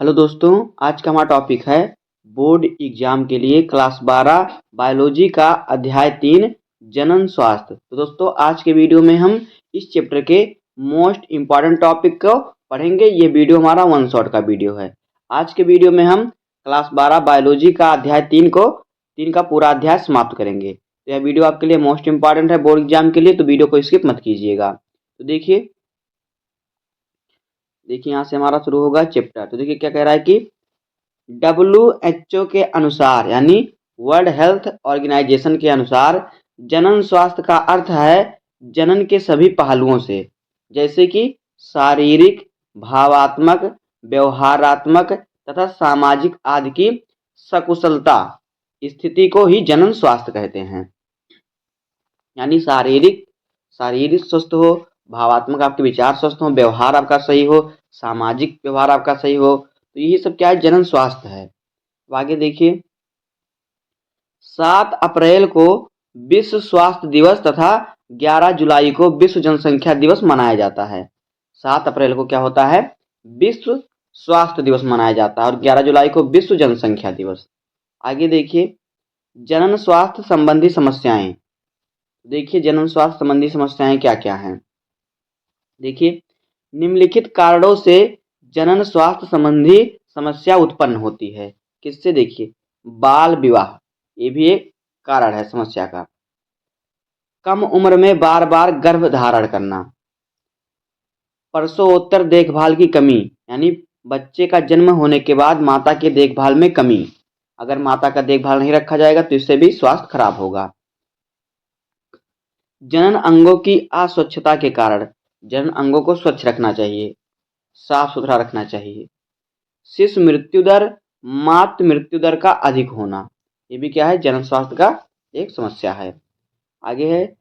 Hello दोस्तों, आज का हमारा टॉपिक है बोर्ड एग्जाम के लिए क्लास 12 बायोलॉजी का अध्याय 3 जनन स्वास्थ्य। तो दोस्तों, आज के वीडियो में हम इस चैप्टर के मोस्ट इम्पॉर्टेंट टॉपिक को पढ़ेंगे। ये वीडियो हमारा वन शॉट का वीडियो है। आज के वीडियो में हम क्लास 12 बायोलॉजी का अध्याय 3 का पूरा अध्याय समाप्त करेंगे। तो यह वीडियो आपके लिए मोस्ट इम्पॉर्टेंट है बोर्ड एग्जाम के लिए, तो वीडियो को स्किप मत कीजिएगा। तो देखिए यहाँ से हमारा शुरू होगा चैप्टर। तो देखिए क्या कह रहा है कि WHO के अनुसार यानी वर्ल्ड हेल्थ ऑर्गेनाइजेशन के अनुसार जनन स्वास्थ्य का अर्थ है जनन के सभी पहलुओं से, जैसे कि शारीरिक, भावात्मक, व्यवहारात्मक तथा सामाजिक आदि की सकुशलता स्थिति को ही जनन स्वास्थ्य कहते हैं। यानी शारीरिक स्वस्थ हो, भावात्मक आपके विचार स्वस्थ हो, व्यवहार आपका सही हो, सामाजिक व्यवहार आपका सही हो, तो यही सब क्या है, जनन स्वास्थ्य है। तो आगे देखिए, 7 अप्रैल को विश्व स्वास्थ्य दिवस तथा 11 जुलाई को विश्व जनसंख्या दिवस मनाया जाता है। 7 अप्रैल को क्या होता है, विश्व स्वास्थ्य दिवस मनाया जाता है और 11 जुलाई को विश्व जनसंख्या दिवस। आगे देखिए, जनन स्वास्थ्य संबंधी समस्याएं। देखिए जनन स्वास्थ्य संबंधी समस्याएं क्या क्या हैं। देखिए, निम्नलिखित कारणों से जनन स्वास्थ्य संबंधी समस्या उत्पन्न होती है। किससे? देखिए, बाल विवाह ये भी एक कारण है समस्या का। कम उम्र में बार बार गर्भ धारण करना, प्रसवोत्तर देखभाल की कमी, यानी बच्चे का जन्म होने के बाद माता के देखभाल में कमी। अगर माता का देखभाल नहीं रखा जाएगा तो इससे भी स्वास्थ्य खराब होगा। जनन अंगों की अस्वच्छता के कारण, जनन अंगों को स्वच्छ रखना चाहिए, साफ सुथरा रखना चाहिए। शिशु मृत्यु दर, मातृ मृत्यु दर का अधिक होना, ये भी क्या है, जनन स्वास्थ्य का एक समस्या है। आगे है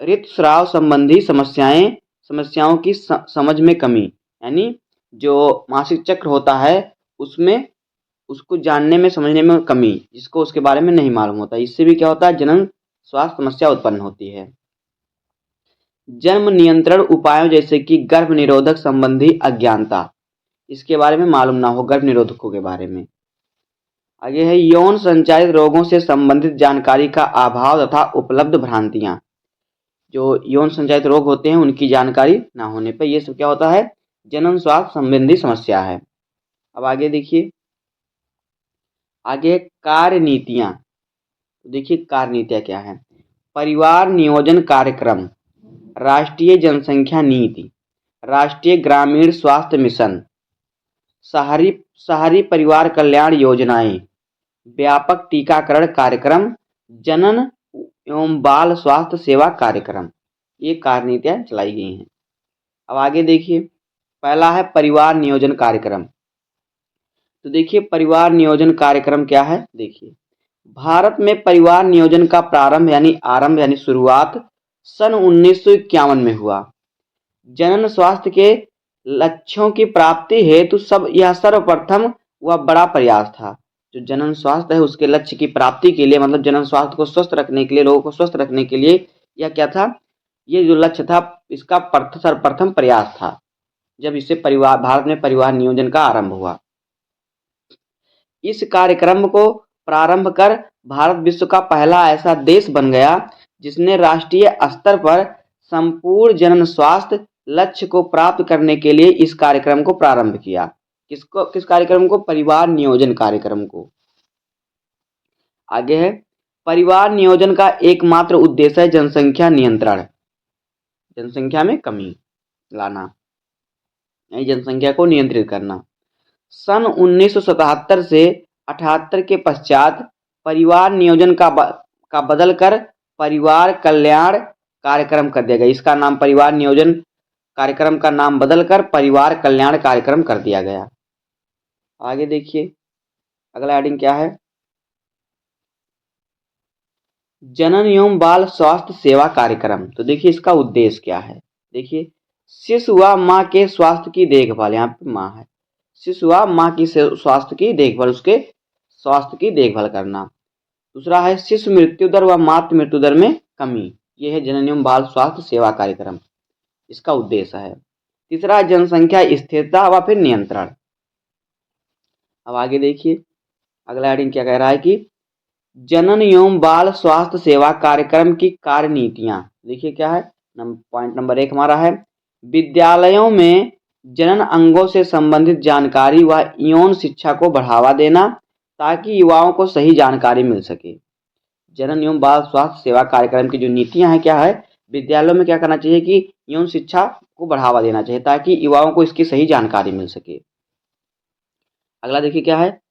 ऋतुस्राव संबंधी समस्याओं की समझ में कमी, यानी जो मासिक चक्र होता है उसमें उसको जानने में समझने में कमी, जिसको उसके बारे में नहीं मालूम होता, इससे भी क्या होता है, जनन स्वास्थ्य समस्या उत्पन्न होती है। जन्म नियंत्रण उपायों जैसे कि गर्भ निरोधक संबंधी अज्ञानता, इसके बारे में मालूम ना हो, गर्भ निरोधकों के बारे में। आगे है यौन संचारित रोगों से संबंधित जानकारी का अभाव तथा उपलब्ध भ्रांतियां, जो यौन संचारित रोग होते हैं उनकी जानकारी ना होने पर ये सब क्या होता है, जनन स्वास्थ्य संबंधी समस्या है। अब आगे देखिए, आगे कार्य नीतियां। देखिए कार्य नीतियां क्या है, परिवार नियोजन कार्यक्रम, राष्ट्रीय जनसंख्या नीति, राष्ट्रीय ग्रामीण स्वास्थ्य मिशन, शहरी परिवार कल्याण योजनाएं, व्यापक टीकाकरण कार्यक्रम, जनन एवं बाल स्वास्थ्य सेवा कार्यक्रम, ये कार्य नीतियां चलाई गई हैं। अब आगे देखिए, पहला है परिवार नियोजन कार्यक्रम। तो देखिए परिवार नियोजन कार्यक्रम क्या है। देखिए, भारत में परिवार नियोजन का प्रारंभ यानी शुरुआत सन 1951 में हुआ। जनन स्वास्थ्य के लक्ष्यों की प्राप्ति हेतु यह सर्वप्रथम वह बड़ा प्रयास था। जो जनन स्वास्थ्य है उसके लक्ष्य की प्राप्ति के लिए, मतलब जनन स्वास्थ्य को स्वस्थ रखने के लिए, लोगों को स्वस्थ रखने के लिए, यह क्या था, ये जो लक्ष्य था इसका सर्वप्रथम प्रयास था जब इससे भारत में परिवार नियोजन का आरंभ हुआ। इस कार्यक्रम को प्रारंभ कर भारत विश्व का पहला ऐसा देश बन गया जिसने राष्ट्रीय स्तर पर संपूर्ण जनन स्वास्थ्य लक्ष्य को प्राप्त करने के लिए इस कार्यक्रम को प्रारंभ किया। किस कार्यक्रम को? परिवार नियोजन कार्यक्रम को। आगे है, परिवार नियोजन का एकमात्र उद्देश्य है जनसंख्या नियंत्रण, जनसंख्या में कमी लाना, जनसंख्या को नियंत्रित करना। सन 1977 से 78 के पश्चात परिवार नियोजन का बदल कर परिवार कल्याण कार्यक्रम कर दिया गया। इसका नाम परिवार नियोजन कार्यक्रम का नाम बदलकर परिवार कल्याण कार्यक्रम कर दिया गया। आगे देखिए, अगला हेडिंग क्या है, जनन एवं बाल स्वास्थ्य सेवा कार्यक्रम। तो देखिए इसका उद्देश्य क्या है। देखिए, शिशु व माँ के स्वास्थ्य की देखभाल, यहाँ पे माँ है, शिशु व माँ की स्वास्थ्य की देखभाल, उसके स्वास्थ्य की देखभाल करना। दूसरा है शिशु मृत्यु दर व मातृ मृत्यु दर में कमी, यह है जनन एवं बाल स्वास्थ्य सेवा कार्यक्रम, इसका उद्देश्य है। तीसरा जनसंख्या स्थिरता व फिर नियंत्रण, अब आगे देखिए अगला हेडिंग क्या कह रहा है कि जनन एवं बाल स्वास्थ्य सेवा कार्यक्रम की कार्य नीतियां। देखिए क्या है, पॉइंट नंबर 1 हमारा है विद्यालयों में जनन अंगों से संबंधित जानकारी व यौन शिक्षा को बढ़ावा देना ताकि युवाओं को सही जानकारी मिल सके। जनन एवं बाल स्वास्थ्य सेवा कार्यक्रम की जो नीतियां हैं क्या है, विद्यालयों में क्या करना चाहिए कि यौन शिक्षा को बढ़ावा देना चाहिए ताकि युवाओं को इसकी सही जानकारी मिल सके। अगला देखिए क्या है,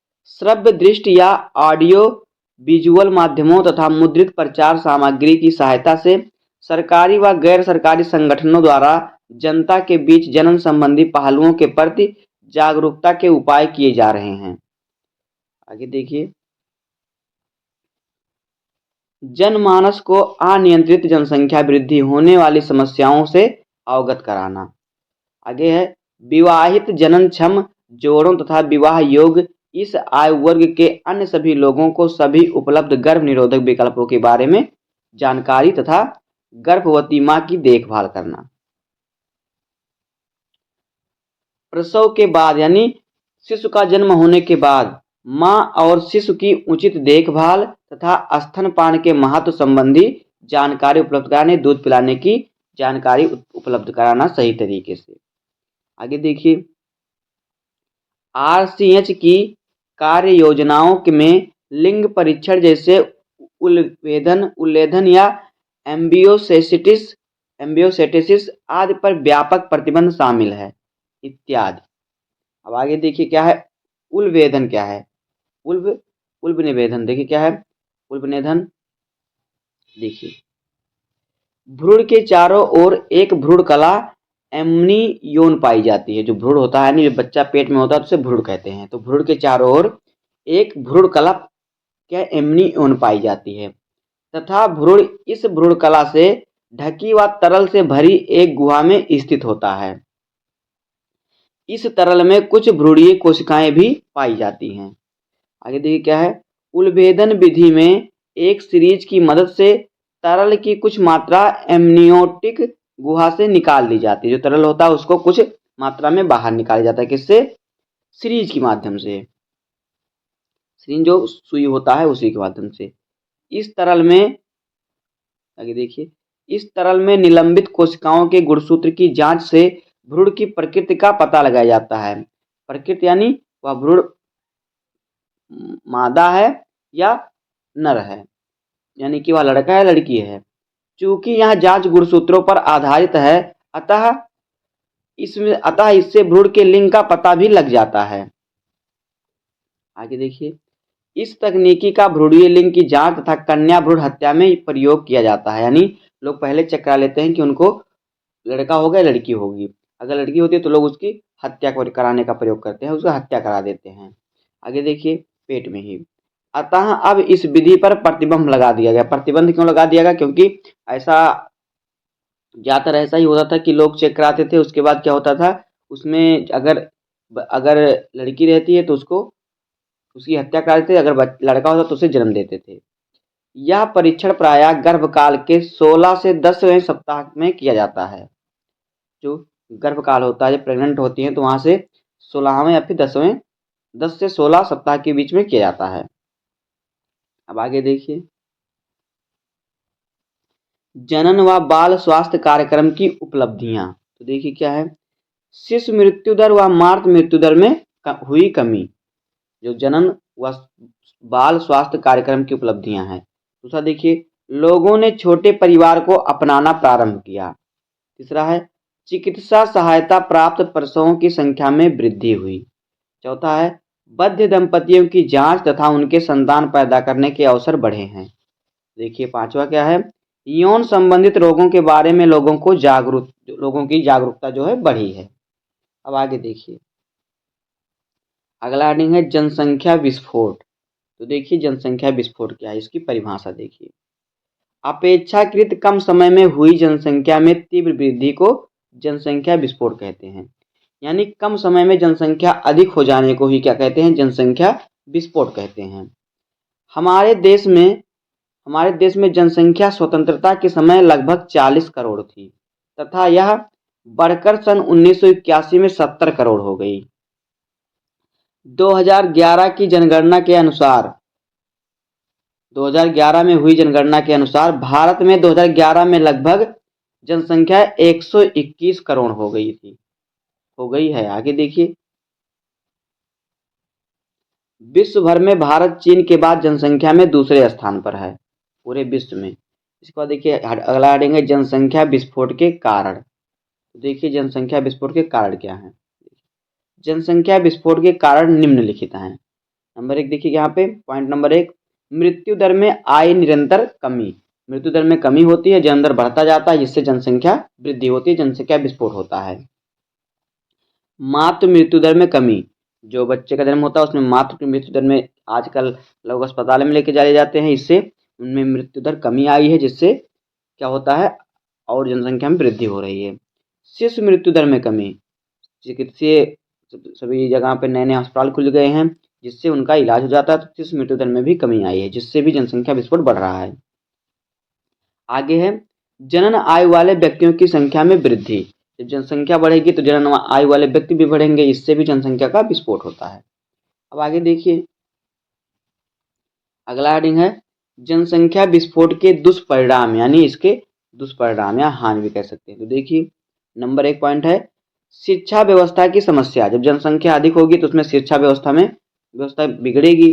श्रव्य दृष्टि या ऑडियो विजुअल माध्यमों तथा मुद्रित प्रचार सामग्री की सहायता से सरकारी व गैर सरकारी संगठनों द्वारा जनता के बीच जनन संबंधी पहलुओं के प्रति जागरूकता के उपाय किए जा रहे हैं। आगे देखिए जनमानस को अनियंत्रित जनसंख्या वृद्धि होने वाली समस्याओं से अवगत कराना। आगे है विवाहित जननक्षम जोड़ों तथा विवाह योग्य इस आयु वर्ग के अन्य सभी लोगों को सभी उपलब्ध गर्भ निरोधक विकल्पों के बारे में जानकारी तथा गर्भवती मां की देखभाल करना। प्रसव के बाद यानी शिशु का जन्म होने के बाद मां और शिशु की उचित देखभाल तथा स्तनपान के महत्व संबंधी जानकारी उपलब्ध कराने, दूध पिलाने की जानकारी उपलब्ध कराना सही तरीके से। आगे देखिए आरसीएच की कार्य योजनाओं में लिंग परीक्षण जैसे उल्लेधन या एम्बियोसेटेसिस आदि पर व्यापक प्रतिबंध शामिल है इत्यादि। अब आगे देखिए क्या है उल्वेदन क्या है, उल्ब निवेदन। देखिए क्या है उल्ब निवेदन, देखिए भ्रूण के चारों ओर एक भ्रूण कला एमनियोन पाई जाती है। जो भ्रूण होता है नहीं, जो बच्चा पेट में होता है तो उसे भ्रूण कहते हैं। तो भ्रूण के चारों ओर एक भ्रूण कला क्या एमनियोन पाई जाती है तथा भ्रूण इस भ्रूण कला से ढकी व तरल से भरी एक गुहा में स्थित होता है। इस तरल में कुछ भ्रूणीय कोशिकाएं भी पाई जाती हैं। आगे देखिए क्या है उल्भेदन विधि में एक सीरीज की मदद से तरल की कुछ मात्रा एमनियोटिक गुहा से निकाल ली जाती है। जो तरल होता है उसको कुछ मात्रा में बाहर निकाला जाता है, किससे? सीरीज के माध्यम से। सीरीज जो सुई होता है उसी के माध्यम से। इस तरल में आगे देखिए इस तरल में निलंबित कोशिकाओं के गुणसूत्र की जांच से भ्रूण की प्रकृति का पता लगाया जाता है। प्रकृति यानी वह भ्रूण मादा है या नर है, यानी कि वह लड़का है लड़की है। चूंकि यह जांच गुणसूत्रों पर आधारित है अतः इससे भ्रूण के लिंग का पता भी लग जाता है। आगे देखिए इस तकनीकी का भ्रूणीय लिंग की जांच तथा कन्या भ्रूण हत्या में प्रयोग किया जाता है। यानी लोग पहले चेक करा लेते हैं कि उनको लड़का होगा या लड़की होगी। अगर लड़की होती है तो लोग उसकी हत्या कराने का प्रयोग करते हैं, उसका हत्या करा देते हैं। आगे देखिए पेट में ही। अतः अब इस विधि पर प्रतिबंध लगा दिया गया। प्रतिबंध क्यों लगा दिया गया? क्योंकि ऐसा ज़्यादातर ऐसा ही होता था कि लोग चेक कराते थे, उसके बाद क्या होता था उसमें अगर लड़की रहती है तो उसकी हत्या करा देते थे, अगर लड़का होता तो उसे जन्म देते थे। यह परीक्षण प्रायः गर्भकाल के 16 से 10वें सप्ताह में किया जाता है। जो गर्भकाल होता है, जब प्रेग्नेंट होती हैं तो वहाँ से 16वें या फिर 10 से 16 सप्ताह के बीच में किया जाता है। अब आगे देखिए जनन व बाल स्वास्थ्य कार्यक्रम की उपलब्धियां। तो देखिए क्या है शिशु मृत्यु दर व मातृ मृत्यु दर में हुई कमी। जो जनन व बाल स्वास्थ्य कार्यक्रम की उपलब्धियां हैं। दूसरा देखिए लोगों ने छोटे परिवार को अपनाना प्रारंभ किया। तीसरा है चिकित्सा सहायता प्राप्त प्रसवों की संख्या में वृद्धि हुई। चौथा है बद्ध दंपतियों की जांच तथा उनके संतान पैदा करने के अवसर बढ़े हैं। देखिए पांचवा क्या है यौन संबंधित रोगों के बारे में लोगों की जागरूकता जो है बढ़ी है। अब आगे देखिए अगला हेडिंग है जनसंख्या विस्फोट। तो देखिए जनसंख्या विस्फोट क्या है, इसकी परिभाषा देखिए अपेक्षाकृत कम समय में हुई जनसंख्या में तीव्र वृद्धि को जनसंख्या विस्फोट कहते हैं। यानी कम समय में जनसंख्या अधिक हो जाने को ही क्या कहते हैं? जनसंख्या विस्फोट कहते हैं। हमारे देश में जनसंख्या स्वतंत्रता के समय लगभग 40 करोड़ थी तथा यह बढ़कर सन 1981 में 70 करोड़ हो गई। 2011 की जनगणना के अनुसार 2011 में हुई जनगणना के अनुसार भारत में 2011 में लगभग जनसंख्या 121 करोड़ हो गई थी, हो गई है। आगे देखिए, विश्व भर में भारत चीन के बाद जनसंख्या में दूसरे स्थान पर है पूरे विश्व में। इसके बाद देखिए अगला हेडिंग है जनसंख्या विस्फोट के कारण। तो देखिए जनसंख्या विस्फोट के कारण क्या है। जनसंख्या विस्फोट के कारण निम्नलिखित हैं। नंबर 1 देखिए यहाँ पे पॉइंट नंबर 1, मृत्यु दर में आई निरंतर कमी। मृत्यु दर में कमी होती है, जन्म दर बढ़ता जाता है, जिससे जनसंख्या वृद्धि होती है, जनसंख्या विस्फोट होता है। मातृ मृत्यु दर में कमी, जो बच्चे का जन्म होता है उसमें मातृ मृत्यु दर में आजकल लोग अस्पताल में लेके जाए जाते हैं, इससे उनमें मृत्यु दर कमी आई है, जिससे क्या होता है और जनसंख्या में वृद्धि हो रही है। शिशु मृत्यु दर में कमी, चिकित्सीय सभी जगह पे नए नए अस्पताल खुल गए हैं, जिससे उनका इलाज हो जाता है, तो शिशु मृत्यु दर में भी कमी आई है, जिससे भी जनसंख्या विस्फोट बढ़ रहा है। आगे है जनन आयु वाले व्यक्तियों की संख्या में वृद्धि। जब जनसंख्या बढ़ेगी तो जनन आयु वाले व्यक्ति भी बढ़ेंगे, इससे भी जनसंख्या का विस्फोट होता है। अब आगे देखिए अगला हेडिंग है जनसंख्या विस्फोट के दुष्परिणाम, यानी इसके दुष्परिणाम या हानि भी कह सकते हैं। तो देखिए नंबर 1 पॉइंट है शिक्षा व्यवस्था की समस्या। जब जनसंख्या अधिक होगी तो उसमें शिक्षा व्यवस्था बिगड़ेगी।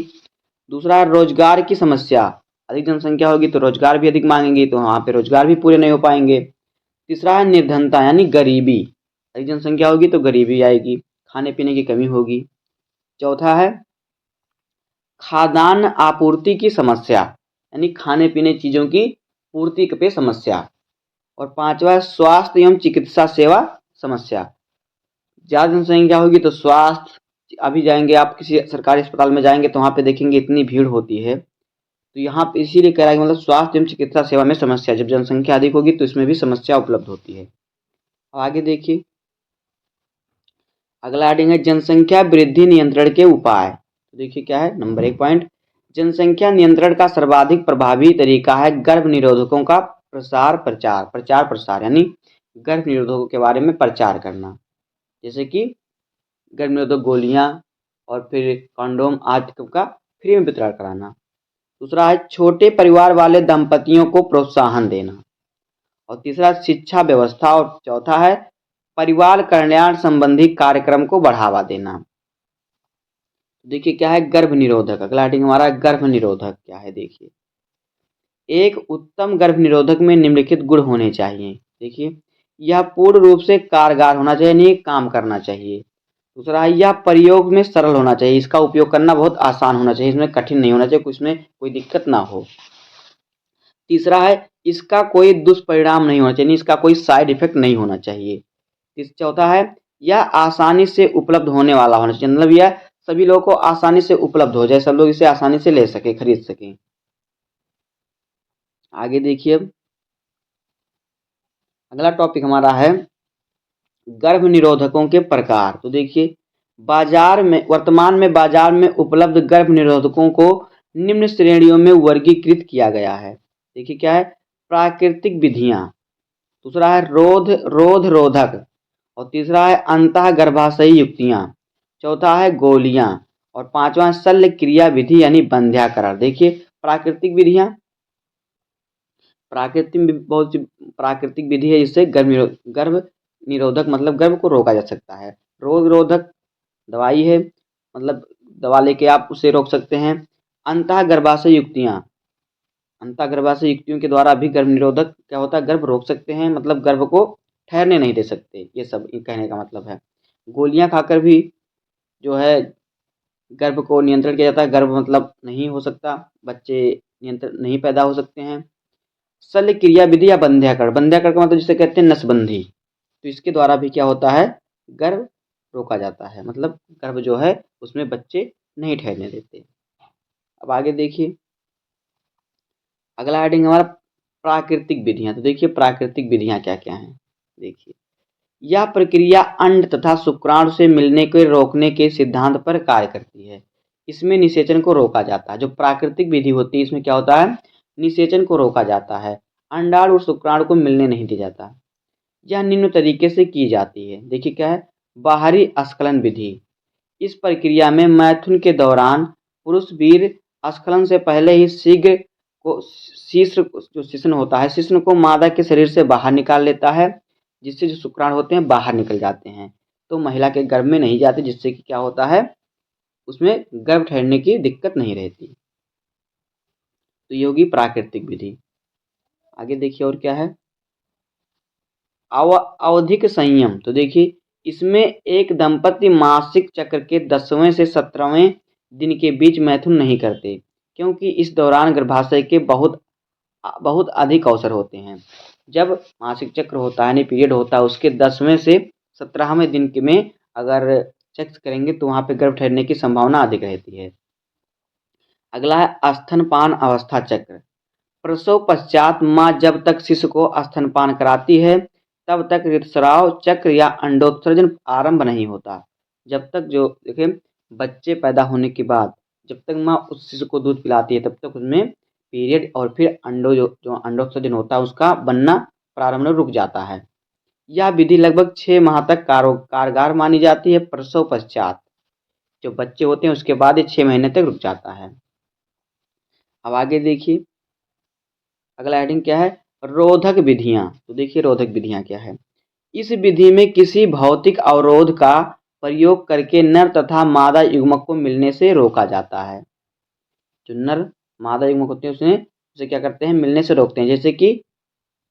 दूसरा है रोजगार की समस्या, अधिक जनसंख्या होगी तो रोजगार भी अधिक मांगेंगी, तो वहाँ पे रोजगार भी पूरे नहीं हो पाएंगे। तीसरा है निर्धनता यानी गरीबी, अधिक जनसंख्या होगी तो गरीबी आएगी, खाने पीने की कमी होगी। चौथा है खाद्यान्न आपूर्ति की समस्या, यानी खाने पीने चीज़ों की पूर्ति पे समस्या। और पांचवा है स्वास्थ्य एवं चिकित्सा सेवा समस्या। ज़्यादा जनसंख्या होगी तो स्वास्थ्य, अभी जाएंगे आप किसी सरकारी अस्पताल में जाएंगे तो वहाँ पे देखेंगे इतनी भीड़ होती है, तो यहाँ पे इसीलिए कह रहा है कि मतलब स्वास्थ्य एवं चिकित्सा सेवा में समस्या, जब जनसंख्या अधिक होगी तो इसमें भी समस्या उपलब्ध होती है। अब आगे देखिए अगला हेडिंग है जनसंख्या वृद्धि नियंत्रण के उपाय। तो देखिए क्या है नंबर 1 पॉइंट जनसंख्या नियंत्रण का सर्वाधिक प्रभावी तरीका है गर्भ निरोधकों का प्रचार प्रसार, यानी गर्भ निरोधकों के बारे में प्रचार करना, जैसे कि गर्भ निरोधक गोलियां और फिर कंडोम आदि का फ्री में वितरण कराना। दूसरा है छोटे परिवार वाले दंपतियों को प्रोत्साहन देना। और तीसरा शिक्षा व्यवस्था। और चौथा है परिवार कल्याण संबंधी कार्यक्रम को बढ़ावा देना। देखिए क्या है गर्भ निरोधक, अगला हेडिंग हमारा गर्भ निरोधक क्या है। देखिए एक उत्तम गर्भ निरोधक में निम्नलिखित गुण होने चाहिए। देखिए यह पूर्ण रूप से कारगर होना चाहिए, यानी काम करना चाहिए। दूसरा है यह प्रयोग में सरल होना चाहिए, इसका उपयोग करना बहुत आसान होना चाहिए, इसमें कठिन नहीं होना चाहिए, इसमें कोई दिक्कत ना हो। तीसरा है इसका कोई दुष्परिणाम नहीं होना चाहिए, इसका कोई साइड इफेक्ट नहीं होना चाहिए। चौथा है यह आसानी से उपलब्ध होने वाला होना चाहिए, मतलब यह सभी लोगों को आसानी से उपलब्ध हो जाए, सब लोग इसे आसानी से ले सके, खरीद सकें। आगे देखिए अगला टॉपिक हमारा है गर्भ निरोधकों के प्रकार। तो देखिए वर्तमान में बाजार में उपलब्ध गर्भ निरोधकों को निम्न श्रेणियों में वर्गीकृत किया गया है। देखिए क्या है प्राकृतिक विधियां, दूसरा है रोधक, और तीसरा है अंतः गर्भाशयी युक्तियां, चौथा है गोलियां, और पांचवा शल्य क्रिया विधि यानी बंध्याकरण। देखिए प्राकृतिक विधियां, बहुत सी प्राकृतिक विधि है जिससे गर्भ निरोधक मतलब गर्भ को रोका जा सकता है। रोग रोधक दवाई है, मतलब दवा लेके आप उसे रोक सकते हैं। अंतः गर्भाशय युक्तियों के द्वारा भी गर्भ निरोधक क्या होता है गर्भ रोक सकते हैं, मतलब गर्भ को ठहरने नहीं दे सकते, ये सब कहने का मतलब है। गोलियां खाकर भी जो है गर्भ को नियंत्रण किया जाता है, गर्भ मतलब नहीं हो सकता, बच्चे नियंत्रण नहीं पैदा हो सकते हैं। शल्य क्रिया विधि या बंध्याकरण का मतलब जिसे कहते हैं नसबंदी, तो इसके द्वारा भी क्या होता है गर्भ रोका जाता है, मतलब गर्भ जो है उसमें बच्चे नहीं ठहरने देते। अब आगे देखिए अगला हेडिंग हमारा प्राकृतिक विधियां। तो देखिए प्राकृतिक विधियां क्या क्या हैं। देखिए यह प्रक्रिया अंड तथा शुक्राणु से मिलने के रोकने के सिद्धांत पर कार्य करती है। इसमें निषेचन को रोका जाता है, जो प्राकृतिक विधि होती है इसमें क्या होता है निषेचन को रोका जाता है, अंडाणु और शुक्राणु को मिलने नहीं दिया जाता। यह निम्न तरीके से की जाती है। देखिए क्या है बाहरी अस्खलन विधि, इस प्रक्रिया में मैथुन के दौरान पुरुष वीर स्खलन से पहले ही शीघ्र को शीश्न जो शीश्न होता है, शीश्न को मादा के शरीर से बाहर निकाल लेता है, जिससे जो शुक्राणु होते हैं बाहर निकल जाते हैं, तो महिला के गर्भ में नहीं जाते, जिससे कि क्या होता है, उसमें गर्भ ठहरने की दिक्कत नहीं रहती। तो ये होगी प्राकृतिक विधि। आगे देखिए और क्या है, आवधिक संयम। तो देखिए इसमें एक दंपति मासिक चक्र के 10वें से 17वें दिन के बीच मैथुन नहीं करते, क्योंकि इस दौरान गर्भाशय के बहुत बहुत अधिक अवसर होते हैं। जब मासिक चक्र होता है यानी पीरियड होता है, उसके 10वें से 17वें दिन के में अगर सेक्स करेंगे तो वहाँ पे गर्भ ठहरने की संभावना अधिक रहती है। अगला है स्तनपान अवस्था चक्र। प्रसव पश्चात माँ जब तक शिशु को स्तनपान कराती है तब तक ऋतुस्राव चक्र या अंडोत्सर्जन आरंभ नहीं होता। जब तक जो देखिए बच्चे पैदा होने के बाद जब तक माँ उस शिशु को दूध पिलाती है तब तक उसमें पीरियड और फिर जो अंडोत्सर्जन होता है उसका बनना प्रारंभ में रुक जाता है। यह विधि लगभग 6 माह तक कारगर मानी जाती है। प्रसव पश्चात जो बच्चे होते हैं उसके बाद ये 6 महीने तक रुक जाता है। अब आगे देखिए अगला हेडिंग क्या है, रोधक विधियां। तो देखिए रोधक विधियां क्या है। इस विधि में किसी भौतिक अवरोध का प्रयोग करके नर तथा मादा युग्मक को मिलने से रोका जाता है। जो नर मादा युग्मक होते हैं उसे क्या करते हैं, मिलने से रोकते हैं, जैसे कि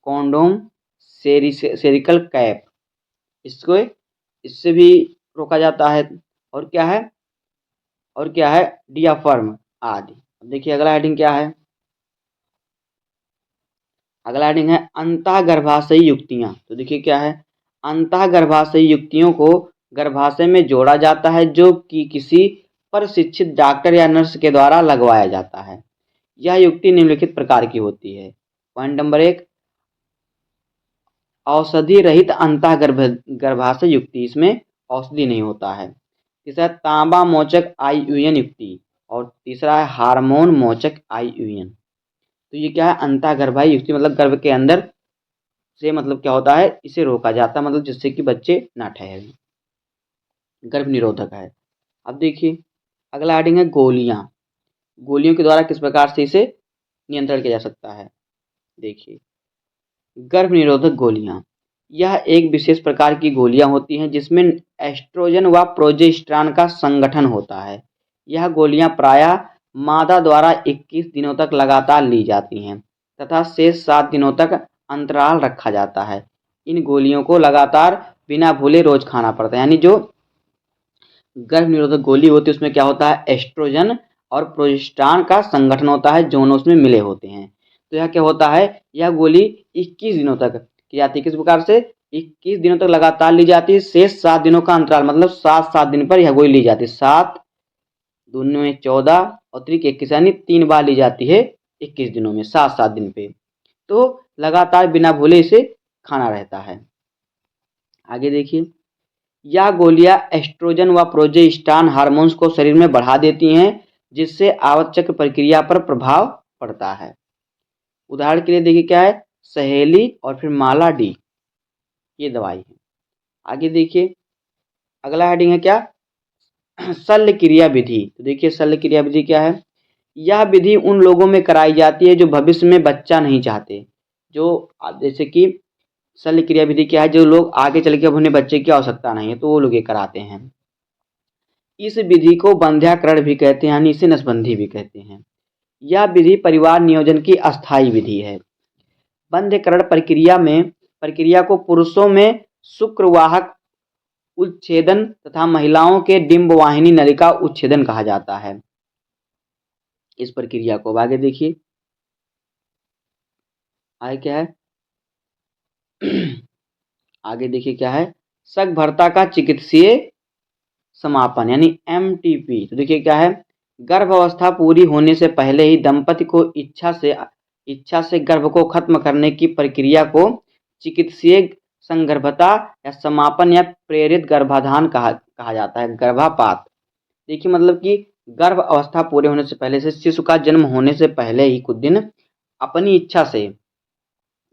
कॉन्डोम, सेरिकल कैप, इसको इससे भी रोका जाता है। और क्या है, डियाफ्राम आदि। देखिए अगला हेडिंग क्या है, अगला हेडिंग है अंतःगर्भाशयी युक्तियां। तो देखिए क्या है, अंतःगर्भाशयी युक्तियों को गर्भाशय में जोड़ा जाता है जो कि किसी प्रशिक्षित डॉक्टर या नर्स के द्वारा लगवाया जाता है। यह युक्ति निम्नलिखित प्रकार की होती है। पॉइंट नंबर 1, औषधि रहित अंतःगर्भाशय युक्ति, इसमें औषधि नहीं होता है। तीसरा तांबा मोचक आईयूएन युक्ति, और तीसरा है हार्मोन मोचक आईयूएन। तो ये क्या है, अंतःगर्भाशयी युक्ति मतलब गर्भ के अंदर से मतलब क्या होता है, इसे रोका जाता है, मतलब जिससे कि बच्चे ना ठहरें, गर्भ निरोधक है। अब देखिए अगला हेडिंग है गोलियां। गोलियों के द्वारा किस प्रकार से इसे नियंत्रण किया जा सकता है। देखिए गर्भ निरोधक गोलियां, यह एक विशेष प्रकार की गोलियां होती हैं जिसमें एस्ट्रोजन व प्रोजेस्टेरॉन का संगठन होता है। यह गोलियां प्रायः मादा द्वारा 21 दिनों तक लगातार ली जाती हैं तथा शेष 7 दिनों तक अंतराल रखा जाता है। इन गोलियों को लगातार बिना भूले रोज खाना पड़ता है। यानी जो गर्भ निरोधक गोली होती है उसमें क्या होता है, एस्ट्रोजन और प्रोजेस्टेरॉन का संगठन होता है, दोनों उसमें मिले होते हैं। तो यह क्या होता है, यह गोली 21 दिनों तक की जाती है। किस प्रकार से, 21 दिनों तक लगातार ली जाती है, शेष 7 दिनों का अंतराल, मतलब 7-7 दिन पर यह गोली ली जाती है। 7 दूनी में 14 और 21 यानी 3 बार ली जाती है 21 दिनों में, 7-7 दिन पे। तो लगातार बिना भूले इसे खाना रहता है। आगे देखिए यह गोलियां एस्ट्रोजन व प्रोजेस्टेरॉन हार्मोन्स को शरीर में बढ़ा देती हैं जिससे आवश्यक प्रक्रिया पर प्रभाव पड़ता है। उदाहरण के लिए देखिए क्या है, सहेली और फिर माला डी, ये दवाई है। आगे देखिए अगला हेडिंग है क्या, शल्य क्रिया विधि। तो देखिए शल्य क्रिया विधि क्या है, यह विधि उन लोगों में कराई जाती है जो भविष्य में बच्चा नहीं चाहते। जो जैसे कि शल्य क्रिया विधि क्या है, जो लोग आगे चल के अब उन्हें बच्चे की आवश्यकता नहीं है तो वो लोग ये कराते हैं। इस विधि को बंध्याकरण भी कहते हैं, यानी इसे नसबंदी भी कहते हैं। यह विधि परिवार नियोजन की अस्थायी विधि है। बंध्यकरण प्रक्रिया को पुरुषों में शुक्रवाहक उच्छेदन तथा महिलाओं के डिंबवाहिनी नलिका उच्छेदन कहा जाता है। इस प्रक्रिया को आगे देखिए, आगे क्या है आगे देखिए क्या है, शकभरता का चिकित्सीय समापन यानी MTP। तो देखिए क्या है, गर्भ अवस्था पूरी होने से पहले ही दंपति को इच्छा से गर्भ को खत्म करने की प्रक्रिया को चिकित्सीय संगर्भता या समापन या प्रेरित गर्भाधान कहा जाता है, गर्भापात। देखिए मतलब कि गर्भ अवस्था पूरे होने से पहले से, शिशु का जन्म होने से पहले ही कुछ दिन अपनी इच्छा से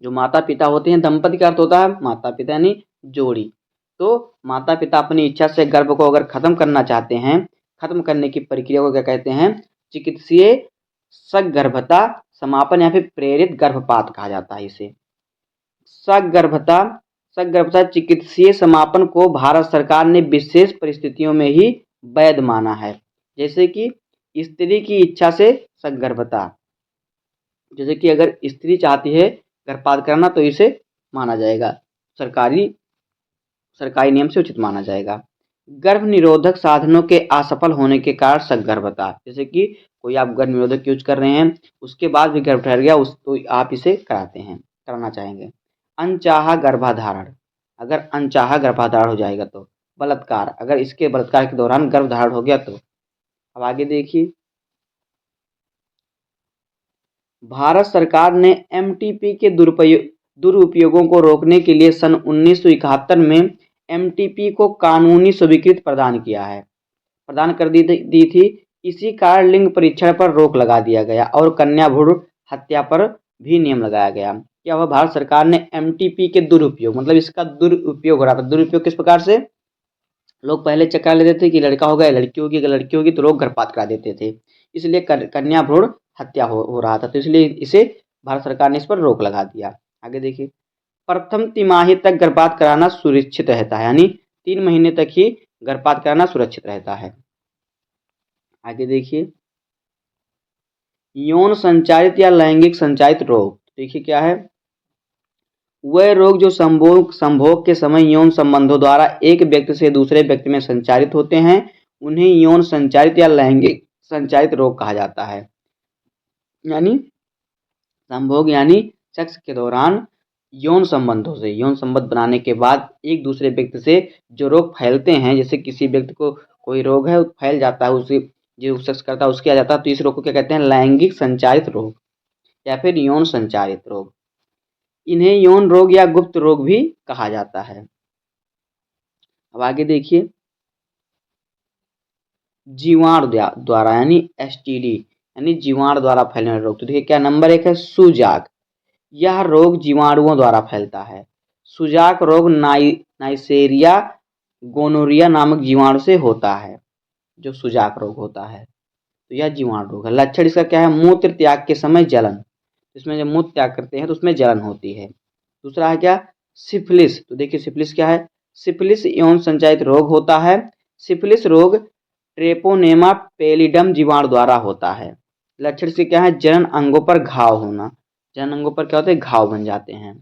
जो माता पिता होते हैं, दंपति का अर्थ होता है माता पिता यानी जोड़ी, तो माता पिता अपनी इच्छा से गर्भ को अगर खत्म करना चाहते हैं, खत्म करने की प्रक्रिया को क्या कहते हैं? चिकित्सीय सगर्भता समापन या फिर प्रेरित गर्भपात कहा जाता है इसे। सगर्भता सगर्भता चिकित्सीय समापन को भारत सरकार ने विशेष परिस्थितियों में ही वैध माना है, जैसे कि स्त्री की इच्छा से सगर्भता, जैसे कि अगर स्त्री चाहती है गर्भपात करना तो इसे माना जाएगा, सरकारी सरकारी नियम से उचित माना जाएगा। गर्भ निरोधक साधनों के असफल होने के कारण सगर्भता, जैसे कि कोई आप गर्भ निरोधक यूज कर रहे हैं, उसके बाद भी गर्भ ठहर गया उस तो आप इसे कराना चाहेंगे। अनचाहा गर्भाधारण, अगर अनचाहा गर्भाधारण हो जाएगा तो। बलात्कार, अगर इसके बलात्कार के दौरान गर्भधारण हो गया तो। अब आगे देखिए, भारत सरकार ने एमटीपी के दुरुपयोगों को रोकने के लिए सन 1971 में एमटीपी को कानूनी स्वीकृति प्रदान कर दी थी। इसी कारण लिंग परीक्षण पर रोक लगा दिया गया और कन्या भ्रूण हत्या पर भी नियम लगाया गया। क्या हुआ? भारत सरकार ने एमटीपी के दुरुपयोग, मतलब इसका दुरुपयोग हो रहा था। दुरुपयोग किस प्रकार से? लोग पहले चक्कर लेते थे कि लड़का होगा या लड़की होगी, अगर लड़की होगी तो लोग गर्भपात करा देते थे, इसलिए कन्या भ्रूण हत्या हो रहा था, तो इसलिए इसे भारत सरकार ने इस पर रोक लगा दिया। आगे देखिए, प्रथम तिमाही तक गर्भपात कराना सुरक्षित रहता है, यानी 3 महीने तक ही गर्भपात कराना सुरक्षित रहता है। आगे देखिए, यौन संचारित या लैंगिक संचारित रोग, देखिए क्या है? वह रोग जो संभोग के समय यौन संबंधों द्वारा एक व्यक्ति से दूसरे व्यक्ति में संचारित होते हैं, उन्हें यौन संचारित या लैंगिक संचारित रोग कहा जाता है। यानी संभोग यानी सेक्स के दौरान यौन संबंध बनाने के बाद एक दूसरे व्यक्ति से जो रोग फैलते हैं, जैसे किसी व्यक्ति को कोई रोग है फैल जाता है, उसे जो सेक्स करता है उसके आ जाता है, तो इस रोग को क्या कहते हैं? लैंगिक संचारित रोग या फिर यौन संचारित रोग। इन्हें यौन रोग या गुप्त रोग भी कहा जाता है। अब आगे देखिए, जीवाणु द्वारा यानी एसटीडी यानी जीवाणु द्वारा फैलने वाला रोग, तो देखिए क्या नंबर 1 है? सुजाक। यह रोग जीवाणुओं द्वारा फैलता है। सुजाक रोग नाइसेरिया गोनोरिया नामक जीवाणु से होता है, जो सुजाक रोग होता है, तो यह जीवाणु रोग है। लक्षण इसका क्या है? मूत्र त्याग के समय जलन, इसमें जब मूत्र त्याग करते हैं तो उसमें जलन होती है। दूसरा है क्या? सिफिलिस, तो देखिए सिफिलिस क्या है? सिफिलिस यौन संचारित रोग होता है। सिफिलिस रोग ट्रेपोनेमा पेलिडम जीवाणु द्वारा होता है। लक्षण से क्या है? जनन अंगों पर घाव होना, जनन अंगों पर क्या होते हैं? घाव बन जाते हैं।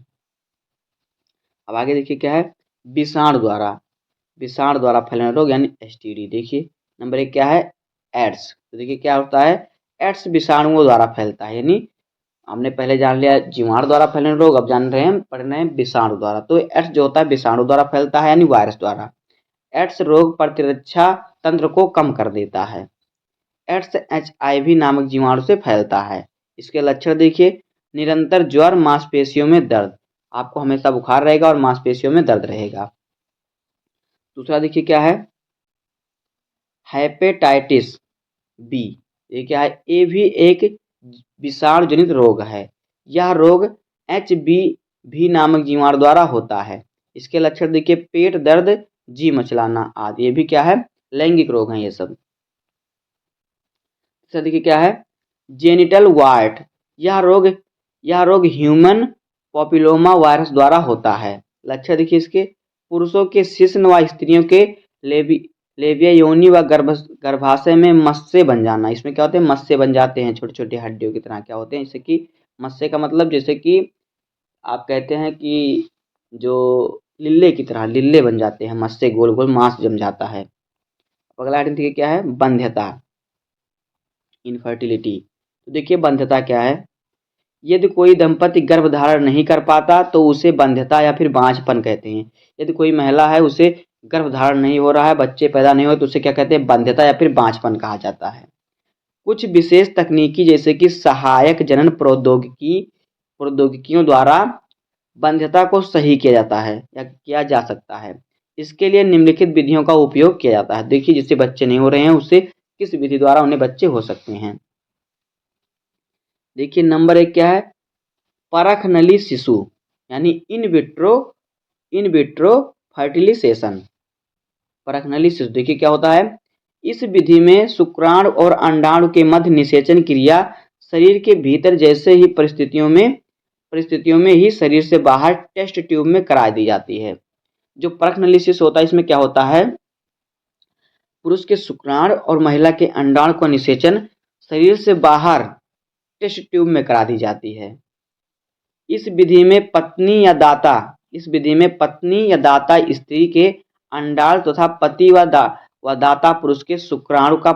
अब आगे देखिए क्या है? विषाणु द्वारा फैलने रोग यानी एसटीडी। देखिए नंबर 1 क्या है? एड्स, तो देखिए क्या होता है? एड्स विषाणुओं द्वारा फैलता है, यानी हमने पहले जान लिया जीवाणु द्वारा फैलने रोग, अब जान रहे हैं पढ़ रहे हैं विषाणु द्वारा। तो एड्स जो होता है विषाणु द्वारा फैलता है, यानी वायरस द्वारा। एड्स रोग प्रतिरक्षा तंत्र को कम कर देता है। एड्स एचआईवी नामक जीवाणु से फैलता है। इसके लक्षण देखिए, निरंतर ज्वर, मांसपेशियों में दर्द, आपको हमेशा बुखार रहेगा और मांसपेशियों में दर्द रहेगा। दूसरा देखिए क्या है? हेपेटाइटिस बी, ये क्या है? ये भी एक विषाणु जनित रोग है। यह रोग HBV नामक जीवाणु द्वारा होता है। इसके लक्षण देखिए, पेट दर्द, जी मचलाना आदि। ये भी क्या है? लैंगिक रोग हैं ये सब। तीसरा देखिए क्या है? जेनिटल वार्ट, यह रोग ह्यूमन पॉपिलोमा वायरस द्वारा होता है। लक्षण देखिए इसके, पुरुषों के शिश्न व स्त्रियों के लेबिया योनि व गर्भाशय में मस्से बन जाना। इसमें क्या होते हैं? मस्से बन जाते हैं, छोटे छोटे हड्डियों की तरह क्या होते हैं? जैसे कि मस्से का मतलब जैसे कि आप कहते हैं कि जो लिल्ले की तरह लिल्ले बन जाते हैं, मस्से गोल गोल मांस जम जाता है। अगला आइटम देखिए क्या है? बंध्यता, इनफर्टिलिटी। तो देखिए बंध्यता क्या है? यदि कोई दंपति गर्भ धारण नहीं कर पाता तो उसे बंध्यता या फिर बांझपन कहते हैं। यदि कोई महिला है उसे गर्भ धारण नहीं हो रहा है, बच्चे पैदा नहीं हुए, तो उसे क्या कहते हैं? बंध्यता या फिर बांझपन कहा जाता है। कुछ विशेष तकनीकी जैसे कि सहायक जनन प्रौद्योगिकियों द्वारा बंध्यता को सही किया जाता है या किया जा सकता है। इसके लिए निम्नलिखित विधियों का उपयोग किया जाता है। देखिए जिससे बच्चे नहीं हो रहे हैं उससे किस विधि द्वारा उन्हें बच्चे हो सकते हैं। देखिए नंबर 1 क्या है? परख नली शिशु यानी इन विट्रो फर्टिलाइजेशन। परख नलिसिस देखिए क्या होता है, इस विधि में शुक्राणु और अंडाणु के मध्य निषेचन क्रिया शरीर के भीतर जैसे ही परिस्थितियों में ही शरीर से बाहर टेस्ट ट्यूब में करा दी जाती है। जो परख नलिसिस होता है इसमें क्या होता है, पुरुष के शुक्राणु और महिला के अंडाणु का निषेचन शरीर से बाहर टेस्ट ट्यूब में करा दी जाती है। इस विधि में पत्नी या दाता स्त्री के अंडाणु तथा पति व दाता पुरुष के शुक्राणु का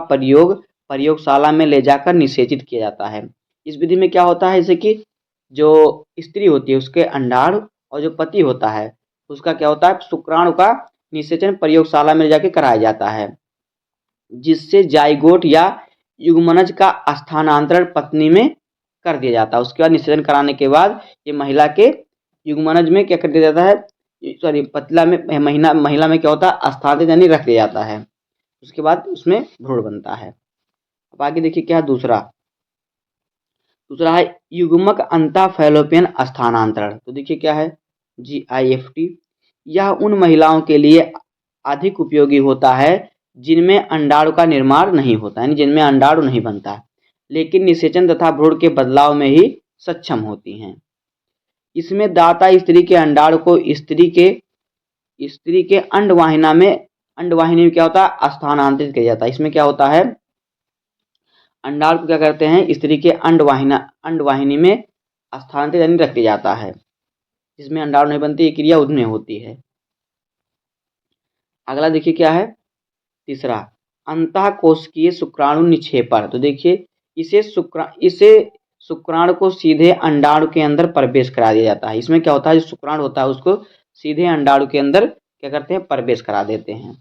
प्रयोगशाला में ले जाकर निषेचित किया जाता है। इस विधि में क्या होता है, जैसे कि जो स्त्री होती है उसके अंडाणु और जो पति होता है उसका क्या होता है, शुक्राणु का निषेचन प्रयोगशाला में ले जाकर कराया जाता है, जिससे जाइगोट या युग्मनज का स्थानांतरण पत्नी में कर दिया जाता है। उसके बाद निषेचन कराने के बाद ये महिला के युग्मनज में क्या कर दिया जाता है, पतला में महिला में क्या होता है, स्थानांतरित यानी रख दिया जाता है। उसके बाद उसमें भ्रूण बनता है। अब आगे देखिए क्या है, दूसरा है युग्मक अंतःफैलोपियन स्थानांतरण। तो देखिए क्या है, GIFT। यह उन महिलाओं के लिए अधिक उपयोगी होता है जिनमें अंडाणु का निर्माण नहीं होता, यानी जिनमें अंडाणु नहीं बनता, लेकिन निषेचन तथा भ्रूण के बदलाव में ही सक्षम होती हैं। इसमें दाता स्त्री के अंडाणु को स्त्री के अंडवाहिनी में क्या होता है, स्थानांतरित किया जाता है। इसमें क्या होता है, अंडाणु को क्या करते हैं, स्त्री के अंडवाहिनी में स्थानांतरित यानी रख दिया जाता है। जिसमें अंडाणु नहीं बनती ये क्रिया उनमें होती है। अगला देखिए क्या है, तीसरा अंतःकोशिकीय शुक्राणु निक्षेपण। तो देखिए इसे शुक्राणु को सीधे अंडाणु के अंदर प्रवेश करा दिया जाता है। इसमें क्या होता है, जो शुक्राणु होता है उसको सीधे अंडाणु के अंदर क्या करते हैं, प्रवेश करा देते हैं।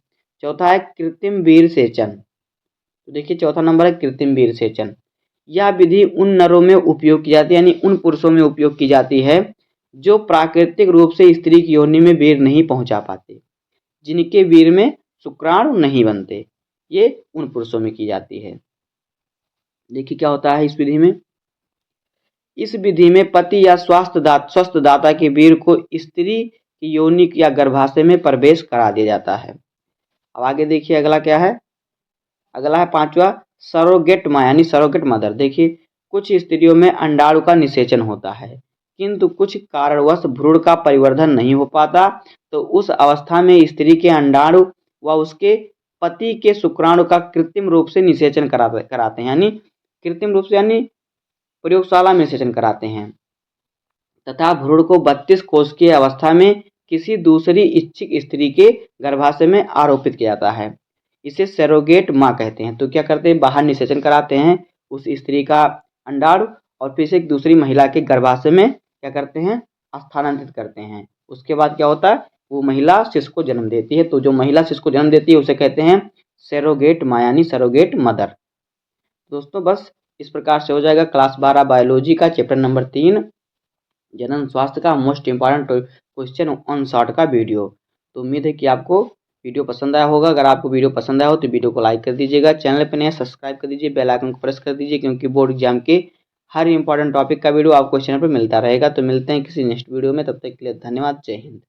चौथा है कृत्रिम वीर्य सेचन। तो देखिए चौथा नंबर है कृत्रिम वीर्य सेचन। यह विधि उन नरों में उपयोग की जाती है, यानी उन पुरुषों में उपयोग की जाती है जो प्राकृतिक रूप से स्त्री की योनि में वीर्य नहीं पहुंचा पाते, जिनके वीर्य में शुक्राणु नहीं बनते, ये उन पुरुषों में की जाती है। देखिए क्या होता है इस विधि में पति या स्वस्थ दाता के वीर्य को स्त्री की योनि या गर्भाशय में प्रवेश करा दिया जाता है। अब आगे देखिए अगला क्या है, अगला है पांचवा सरोगेट मां यानी सरोगेट मदर। देखिए कुछ स्त्रियों में अंडाणु का निषेचन होता है किंतु कुछ कारणवश भ्रूण का परिवर्धन नहीं हो पाता, तो उस अवस्था में स्त्री के अंडाणु व उसके पति के शुक्राणु का कृत्रिम रूप से निषेचन कराते हैं, यानी कृत्रिम रूप से यानी प्रयोगशाला में निषेचन कराते हैं तथा भ्रूण को 32 कोष की अवस्था में किसी दूसरी इच्छिक स्त्री के गर्भाशय में आरोपित किया जाता है। इसे सरोगेट मां कहते हैं। तो क्या करते हैं, बाहर निषेचन कराते हैं उस स्त्री का अंडाणु और फिर से एक दूसरी महिला के गर्भाशय में क्या करते हैं, स्थानांतरित करते हैं। उसके बाद क्या होता है, वो महिला शिशु को जन्म देती है। तो जो महिला शिशु को जन्म देती है उसे कहते हैं सरोगेट मां यानी सरोगेट मदर। दोस्तों बस इस प्रकार से हो जाएगा क्लास 12 बायोलॉजी का चैप्टर नंबर 3 जनन स्वास्थ्य का most important question on short का वीडियो। तो उम्मीद है कि आपको वीडियो पसंद आया होगा। अगर आपको वीडियो पसंद आया हो तो वीडियो को लाइक कर दीजिएगा, चैनल पर नए सब्सक्राइब कर दीजिए, बेल आइकन को प्रेस कर दीजिए, क्योंकि बोर्ड एग्जाम के हर इंपॉर्टेंट टॉपिक का वीडियो आपको चैनल पर मिलता रहेगा। तो मिलते हैं किसी नेक्स्ट वीडियो में, तब तक के लिए धन्यवाद, जय हिंद।